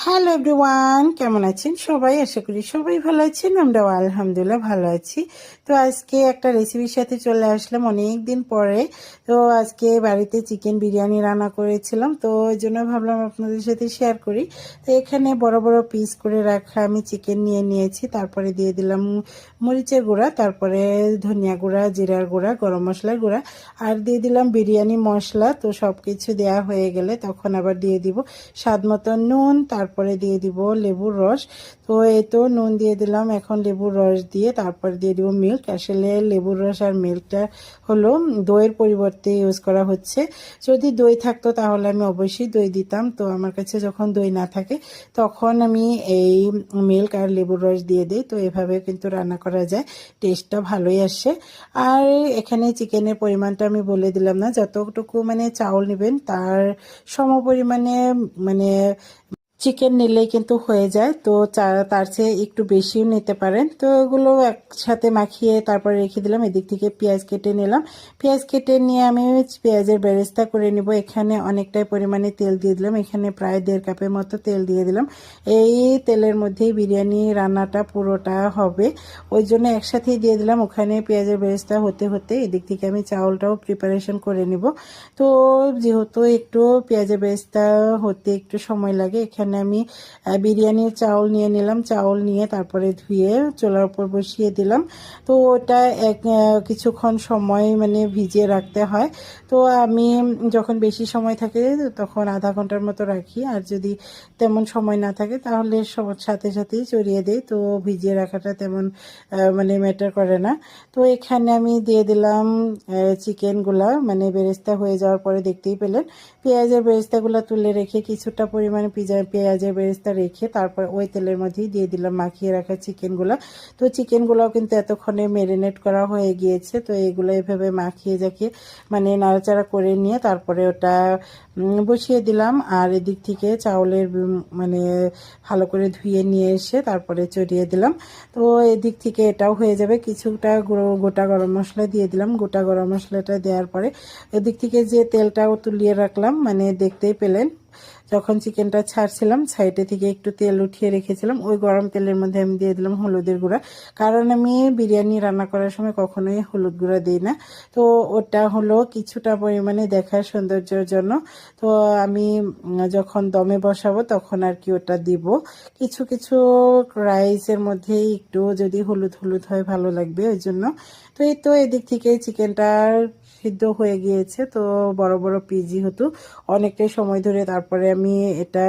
Hello everyone, কেমন আছেন সবাই? আশা করি সবাই ভালো আছেন। আমরাও আলহামদুলিল্লাহ ভালো আছি। তো আজকে একটা রেসিপির সাথে চলে আসলাম অনেক দিন পরে। তো আজকে বাড়িতে চিকেন বিরিয়ানি রান্না করেছিলাম, তো ওই জন্য ভাবলাম আপনাদের সাথে শেয়ার করি। তো এখানে বড় বড় পিস করে রাখা আমি চিকেন নিয়ে নিয়েছি। তারপরে দিয়ে দিলাম মরিচের গুঁড়া, তারপরে ধনিয়া গুঁড়া, জিরার গুঁড়া, গরম মশলার গুঁড়া, আর দিয়ে দিলাম বিরিয়ানি মশলা। তো সব কিছু দেওয়া হয়ে গেলে তখন আবার দিয়ে দিব স্বাদ মতো নুন, তারপরে দিয়ে দিব লেবুর রস। তো এই তো নুন দিয়ে দিলাম, এখন লেবুর রস দিয়ে তারপর দিয়ে দিব মিল্ক। আসলে লেবুর রস আর মিল্কটা হলো দইয়ের পরিবর্তে ইউজ করা হচ্ছে। যদি দই থাকতো তাহলে আমি অবশ্যই দই দিতাম, তো আমার কাছে যখন দই না থাকে তখন আমি এই মিল্ক আর লেবুর রস দিয়ে দিই। তো এভাবে কিন্তু রান্না করা যায়, টেস্টটা ভালোই আসে। আর এখানে চিকেনের পরিমাণটা আমি বলে দিলাম না, যতটুকু মানে চাউল নেবেন তার সম পরিমাণে মানে চিকেন নিলেই কিন্তু হয়ে যায়। তো তার চেয়ে একটু বেশিও নিতে পারেন। তো এগুলো একসাথে মাখিয়ে তারপরে রেখে দিলাম। এদিক থেকে পেঁয়াজ কেটে নিলাম। পেঁয়াজ কেটে নিয়ে আমি পেঁয়াজের বেরেস্তা করে নিব। এখানে অনেকটাই পরিমাণে তেল দিয়ে দিলাম, এখানে প্রায় 1.5 কাপের মতো তেল দিয়ে দিলাম। এই তেলের মধ্যেই বিরিয়ানি রান্নাটা পুরোটা হবে, ওই জন্য একসাথেই দিয়ে দিলাম। ওখানে পেঁয়াজের বেরেস্তা হতে হতে এদিক থেকে আমি চাউলটাও প্রিপারেশন করে নিব। তো যেহেতু একটু পেঁয়াজের বেরেস্তা হতে একটু সময় লাগে, এখানে আমি বিরিয়ানির চাউল নিয়ে নিলাম। চাউল নিয়ে তারপরে ধুয়ে চুলার উপর বসিয়ে দিলাম। তো ওটা কিছুক্ষণ সময় মানে ভিজিয়ে রাখতে হয়। তো আমি যখন বেশি সময় থাকে তখন আধা ঘন্টার মতো রাখি, আর যদি তেমন সময় না থাকে তাহলে সাথে সাথেই চড়িয়ে দিই। তো ভিজিয়ে রাখাটা তেমন মানে ম্যাটার করে না। তো এখানে আমি দিয়ে দিলাম চিকেনগুলা, মানে বেরেস্তা হয়ে যাওয়ার পরে দেখতেই পেলেন পেঁয়াজের বেরেস্তাগুলো তুলে রেখে কিছুটা পরিমাণে পেঁয়াজের বেরেস্তা রেখে তারপর ওই তেলের মধ্যেই দিয়ে দিলাম মাখিয়ে রাখা চিকেনগুলো। তো চিকেনগুলোও কিন্তু এতক্ষণে ম্যারিনেট করা হয়ে গিয়েছে। তো এগুলো এভাবে মাখিয়ে জাকিয়ে মানে নাড়াচাড়া করে নিয়ে তারপরে ওটা বসিয়ে দিলাম। আর এদিক থেকে চাউলের মানে ভালো করে ধুয়ে নিয়ে এসে তারপরে চড়িয়ে দিলাম। তো এদিক থেকে এটাও হয়ে যাবে। কিছুটা গোটা গরম মশলা দিয়ে দিলাম। গোটা গরম মশলাটা দেওয়ার পরে এদিক থেকে যে তেলটাও তুলিয়ে রাখলাম, মানে দেখতেই পেলেন যখন চিকেনটা ছাড়ছিলাম সাইডে থেকে একটু তেল উঠিয়ে রেখেছিলাম, ওই গরম তেলের মধ্যে আমি দিয়ে দিলাম হলুদের গুঁড়া। কারণ আমি বিরিয়ানি রান্না করার সময় কখনোই হলুদ গুঁড়া দিই না। তো ওটা হলো কিছুটা পরিমাণে দেখার সৌন্দর্যের জন্য। তো আমি যখন দমে বসাবো তখন আর কি ওটা দিব। কিছু কিছু রাইসের মধ্যে একটু যদি হলুদ হলুদ হয় ভালো লাগবে, ওই জন্য। তো এই তো এদিক থেকে চিকেনটা সিদ্ধ হয়ে গিয়েছে। তো বড় বড় পিস যেহেতু অনেকটাই সময় ধরে তারপরে আমি এটা